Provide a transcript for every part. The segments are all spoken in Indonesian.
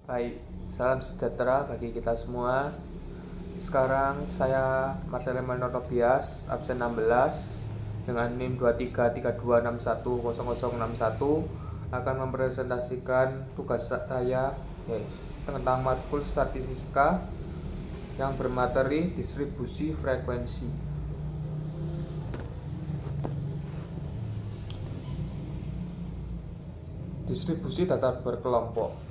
Baik, salam sejahtera bagi kita semua. Sekarang saya Marcel Emmanuel Tobias, absen 16 dengan NIM 2332610061 akan mempresentasikan tugas saya tentang matkul statistika yang bermateri distribusi frekuensi. Distribusi data berkelompok.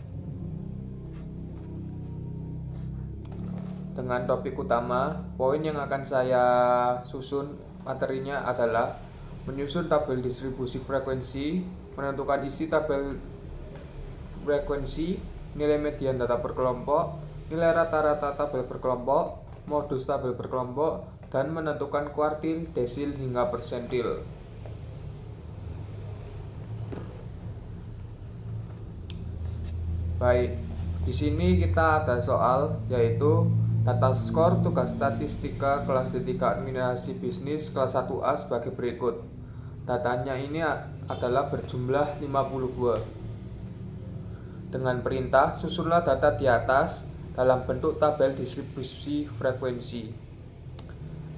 Dengan topik utama, poin yang akan saya susun materinya adalah menyusun tabel distribusi frekuensi, menentukan isi tabel frekuensi, nilai median data berkelompok, nilai rata-rata tabel berkelompok, modus tabel berkelompok, dan menentukan kuartil, desil, hingga persentil. Baik, di sini kita ada soal yaitu data skor tugas statistika kelas D3 administrasi bisnis kelas 1A sebagai berikut. Datanya ini adalah berjumlah 52. Dengan perintah, susunlah data di atas dalam bentuk tabel distribusi frekuensi.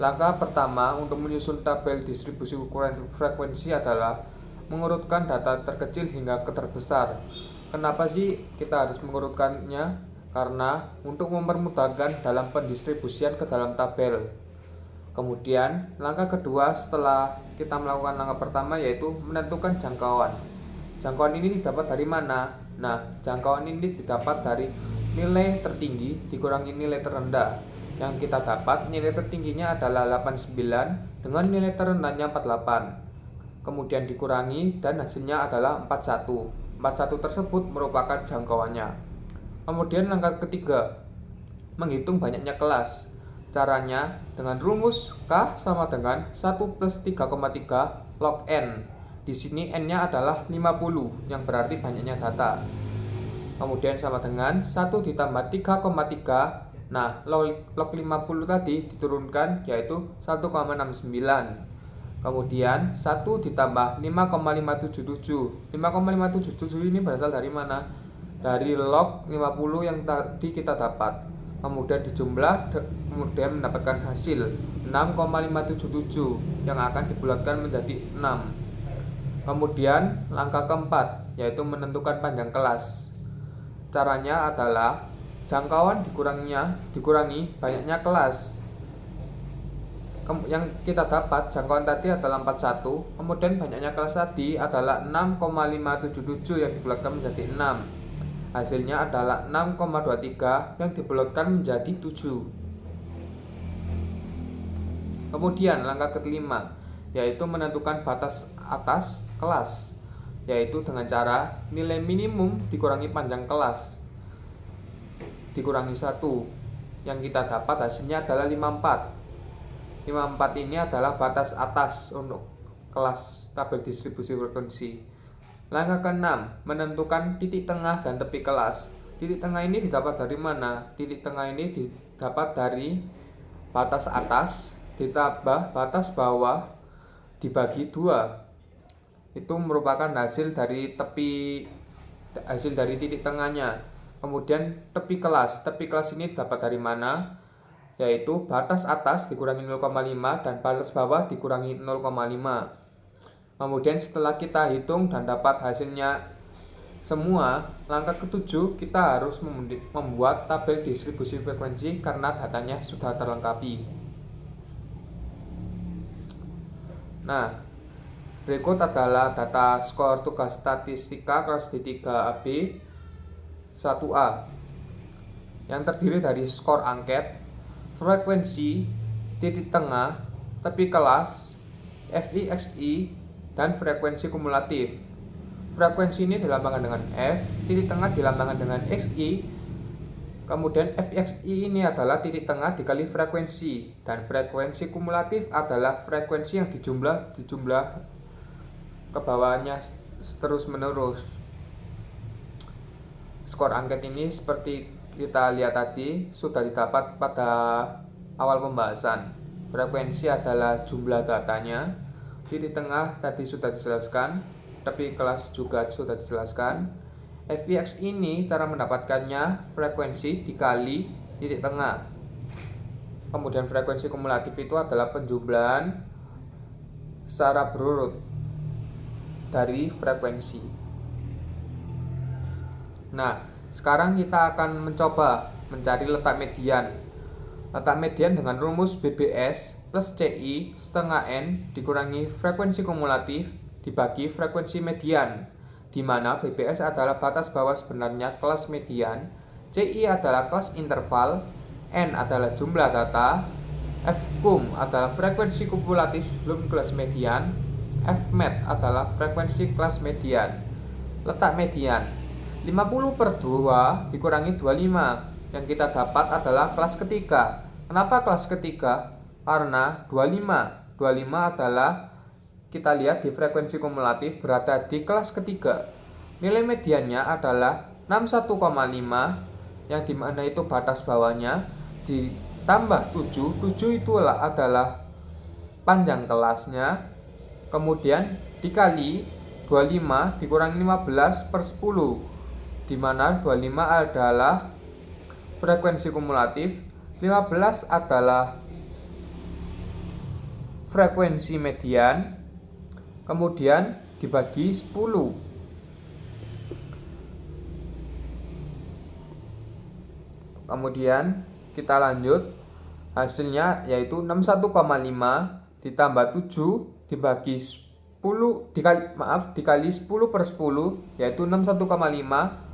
Langkah pertama untuk menyusun tabel distribusi ukuran frekuensi adalah mengurutkan data terkecil hingga ke terbesar. Kenapa sih kita harus mengurutkannya? Karena untuk mempermudahkan dalam pendistribusian ke dalam tabel. Kemudian langkah kedua setelah kita melakukan langkah pertama yaitu menentukan jangkauan. Jangkauan ini didapat dari mana? Nah, jangkauan ini didapat dari nilai tertinggi dikurangi nilai terendah. Yang kita dapat nilai tertingginya adalah 89 dengan nilai terendahnya 48. Kemudian dikurangi dan hasilnya adalah 41. 41 tersebut merupakan jangkauannya. Kemudian langkah ketiga, menghitung banyaknya kelas. Caranya dengan rumus K sama dengan 1 plus 3,3 log N. Di sini N-nya adalah 50, yang berarti banyaknya data. Kemudian sama dengan 1 ditambah 3,3. Nah, log 50 tadi diturunkan yaitu 1,69. Kemudian 1 ditambah 5,577. 5,577 ini berasal dari mana? Dari log 50 yang tadi kita dapat. Kemudian dijumlah, kemudian mendapatkan hasil 6,577 yang akan dibulatkan menjadi 6. Kemudian langkah keempat yaitu menentukan panjang kelas. Caranya adalah jangkauan dikurangi banyaknya kelas. Yang kita dapat jangkauan tadi adalah 41, kemudian banyaknya kelas tadi adalah 6,577 yang dibulatkan menjadi 6. Hasilnya adalah 6,23 yang dibulatkan menjadi 7. Kemudian langkah kelima yaitu menentukan batas atas kelas, yaitu dengan cara nilai minimum dikurangi panjang kelas dikurangi 1. Yang kita dapat hasilnya adalah 54. 54 ini adalah batas atas untuk kelas tabel distribusi frekuensi. Langkah ke-6, menentukan titik tengah dan tepi kelas. Titik tengah ini didapat dari mana? Titik tengah ini didapat dari batas atas ditambah batas bawah dibagi 2. Itu merupakan hasil dari titik tengahnya. Kemudian tepi kelas. Tepi kelas ini dapat dari mana? Yaitu batas atas dikurangi 0,5 dan batas bawah dikurangi 0,5. Kemudian setelah kita hitung dan dapat hasilnya semua, langkah ke-7 kita harus membuat tabel distribusi frekuensi karena datanya sudah terlengkapi. Nah, berikut adalah data skor tugas statistika kelas D3 AB 1A yang terdiri dari skor angket, frekuensi, titik tengah, tepi kelas, FI/XI, dan frekuensi kumulatif. Frekuensi ini dilambangkan dengan F, titik tengah dilambangkan dengan XI, kemudian FXI ini adalah titik tengah dikali frekuensi, dan frekuensi kumulatif adalah frekuensi yang dijumlah ke bawahnya terus menerus. Skor angket ini seperti kita lihat tadi sudah didapat pada awal pembahasan. Frekuensi adalah jumlah datanya. Titik tengah tadi sudah dijelaskan, tepi kelas juga sudah dijelaskan. FIX ini cara mendapatkannya frekuensi dikali titik tengah. Kemudian frekuensi kumulatif itu adalah penjumlahan secara berurut dari frekuensi. Nah, sekarang kita akan mencoba mencari letak median. Letak median dengan rumus BBS plus CI setengah N dikurangi frekuensi kumulatif dibagi frekuensi median, di mana BBS adalah batas bawah sebenarnya kelas median, CI adalah kelas interval, N adalah jumlah data, Fcum adalah frekuensi kumulatif sebelum kelas median, Fmed adalah frekuensi kelas median. Letak median 50/2 dikurangi 25, yang kita dapat adalah kelas ketiga. Kenapa kelas ketiga? Karena 25 adalah, kita lihat di frekuensi kumulatif berada di kelas ketiga. Nilai mediannya adalah 61,5, yang dimana itu batas bawahnya, ditambah 7 itulah adalah panjang kelasnya, kemudian dikali 25 dikurangi 15/10, di mana 25 adalah frekuensi kumulatif, 15 adalah frekuensi median, kemudian dibagi 10. Kemudian kita lanjut, hasilnya yaitu 61,5 ditambah 7 dibagi 10 dikali 10/10, yaitu 61,5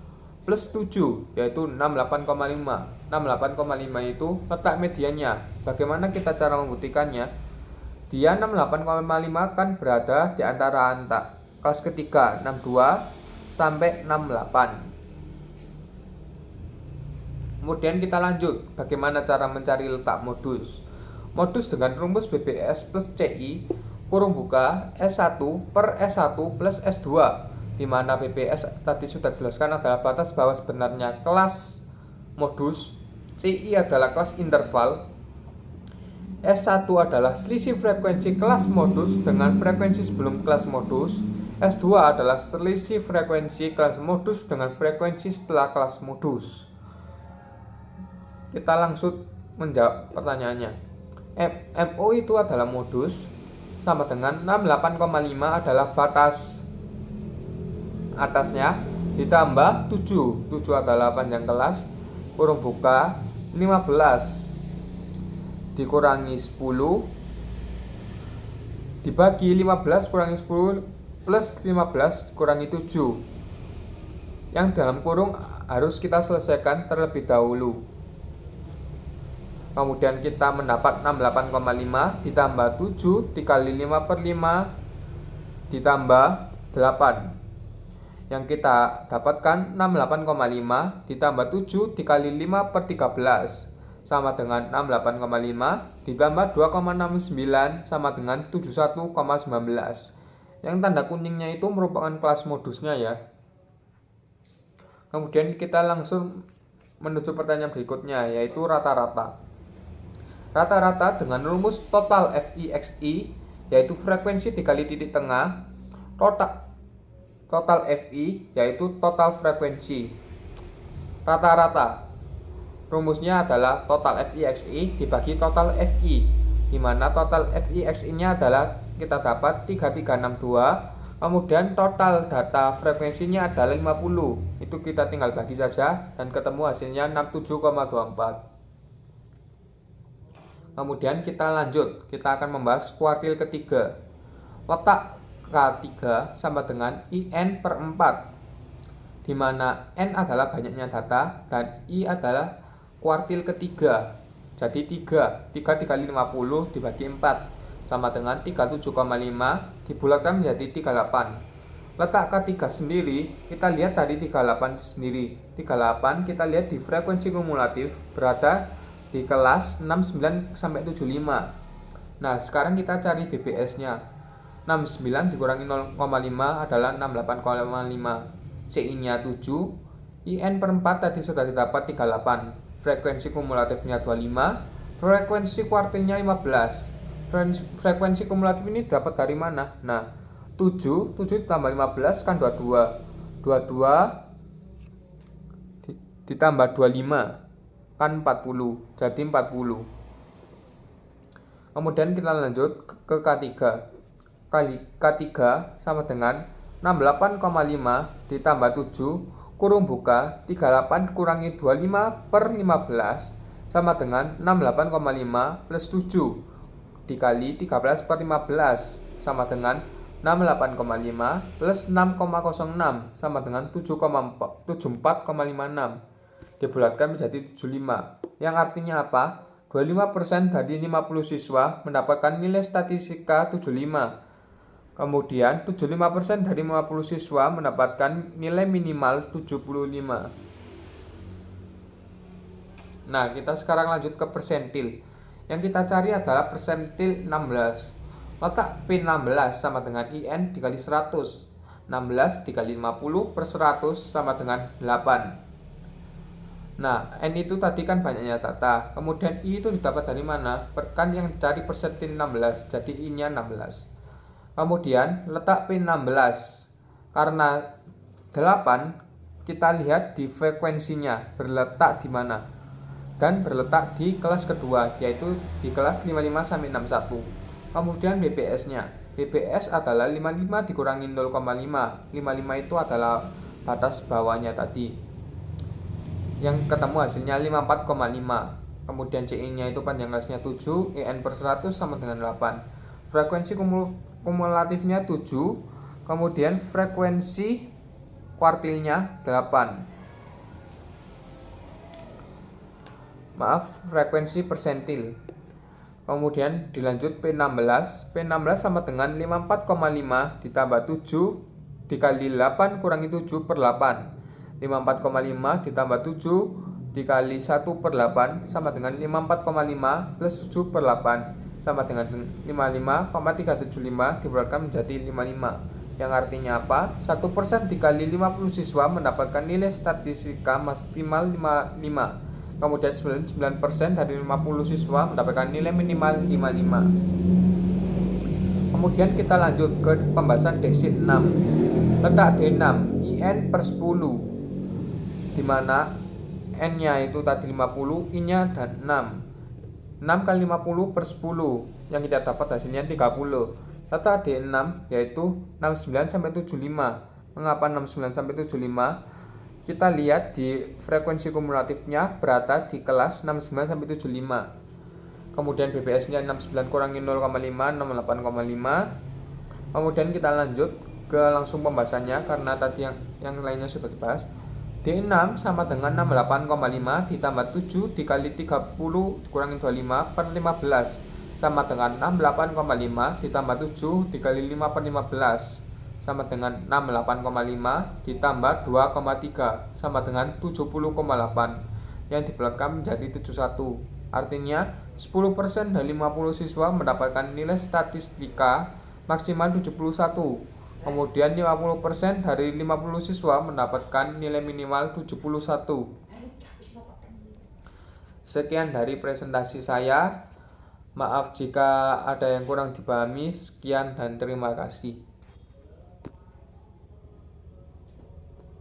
plus 7 yaitu 68,5. 68,5 itu letak mediannya. Bagaimana kita cara membuktikannya? Dia 68,5 kan berada di antara kelas ketiga 62 sampai 68. Kemudian kita lanjut, bagaimana cara mencari letak modus. Modus dengan rumus BBS plus CI kurung buka S1 per S1 plus S2, di mana BBS tadi sudah dijelaskan adalah batas bawah sebenarnya kelas modus, CI adalah kelas interval, S1 adalah selisih frekuensi kelas modus dengan frekuensi sebelum kelas modus, S2 adalah selisih frekuensi kelas modus dengan frekuensi setelah kelas modus. Kita langsung menjawab pertanyaannya. MO itu adalah modus, sama dengan 68,5 adalah batas atasnya, ditambah 7 adalah panjang kelas, kurung buka 15 dikurangi 10 dibagi 15 kurangi 10 plus 15 kurangi 7, yang dalam kurung harus kita selesaikan terlebih dahulu. Kemudian kita mendapat 68,5 ditambah 7 dikali 5/5 ditambah 8, yang kita dapatkan 68,5 ditambah 7 dikali 5/13 sama dengan 68,5 ditambah 2,69 sama dengan 71,19, yang tanda kuningnya itu merupakan kelas modusnya ya. Kemudian kita langsung menuju pertanyaan berikutnya, yaitu rata-rata. Rata-rata dengan rumus total FIXI, yaitu frekuensi dikali titik tengah, total FI yaitu total frekuensi. Rata-rata rumusnya adalah total FIXI dibagi total FI, di mana total FIXI-nya adalah kita dapat 3362, kemudian total data frekuensinya adalah 50. Itu kita tinggal bagi saja dan ketemu hasilnya 67,24. Kemudian kita lanjut, kita akan membahas kuartil ketiga. Letak K3 sama dengan IN/4, di mana N adalah banyaknya data dan I adalah kuartil ketiga. Jadi 3 dikali 50 dibagi 4 sama dengan 37,5 dibulatkan menjadi 38. Letak K3 sendiri kita lihat dari 38 sendiri. 38 kita lihat di frekuensi kumulatif berada di kelas 69 sampai 75. Nah, sekarang kita cari BBS-nya. 69 dikurangi 0,5 adalah 68,5. CI-nya 7, IN/4 tadi sudah didapat 38. Frekuensi kumulatifnya 25, frekuensi kuartilnya 15. Frekuensi kumulatif ini dapat dari mana? Nah, 7 ditambah 15 kan 22. 22 ditambah 25 kan 40, jadi 40. Kemudian kita lanjut ke K3. Kali K3 sama dengan 68,5 ditambah 7 kurung buka 38 kurangi 25 per 15 sama dengan 68,5 plus 7 dikali 13 per 15 sama dengan 68,5 plus 6,06 sama dengan 74,56 dibulatkan menjadi 75, yang artinya apa? 25% dari 50 siswa mendapatkan nilai statistika 75. Kemudian 75% dari 50 siswa mendapatkan nilai minimal 75. Nah, kita sekarang lanjut ke persentil. Yang kita cari adalah persentil 16. Letak P16 sama dengan IN dikali 100. 16 dikali 50 per 100 sama dengan 8. Nah, N itu tadi kan banyaknya data. Kemudian I itu didapat dari mana? Kan yang cari persentil 16, jadi I-nya 16. Kemudian letak P16. Karena 8, kita lihat di frekuensinya berletak di mana. Dan berletak di kelas kedua, yaitu di kelas 55 sampai 61. Kemudian BPS-nya. BPS adalah 55 dikurangi 0,5. 55 itu adalah batas bawahnya tadi. Yang ketemu hasilnya 54,5. Kemudian CI-nya itu panjang kelasnya 7, EN per 100 sama dengan 8. Frekuensi kumulatifnya 7, kemudian frekuensi kuartilnya 8. Frekuensi persentil. Kemudian dilanjut P16. P16 sama dengan 54,5 ditambah 7 dikali 8 kurangi 7 per 8. 54,5 ditambah 7 dikali 1 per 8 sama dengan 54,5 plus 7 per 8 sama dengan 55,375 dibulatkan menjadi 55, yang artinya apa? 1% dikali 50 siswa mendapatkan nilai statistika maksimal 55. Kemudian 99% dari 50 siswa mendapatkan nilai minimal 55. Kemudian kita lanjut ke pembahasan desit 6. Letak D6 IN per 10, di mana N-nya itu tadi 50, I-nya dan 6. 6 kali 50 per 10, yang kita dapat hasilnya 30. Letak D6 yaitu 69 sampai 75. Mengapa 69 sampai 75? Kita lihat di frekuensi kumulatifnya berada di kelas 69 sampai 75. Kemudian BPS-nya 69 kurangi 0,5, 68,5. Kemudian kita lanjut ke langsung pembahasannya karena tadi yang lainnya sudah dibahas. D6 sama dengan 68,5 ditambah 7 dikali 30 kurangi 25 per 15 sama dengan 68,5 ditambah 7 dikali 5 per 15 sama dengan 68,5 ditambah 2,3 sama dengan 70,8, yang dibulatkan menjadi 71. Artinya 10% dari 50 siswa mendapatkan nilai statistika maksimal 71. Kemudian 50% dari 50 siswa mendapatkan nilai minimal 71. Sekian dari presentasi saya. Maaf jika ada yang kurang dipahami. Sekian dan terima kasih.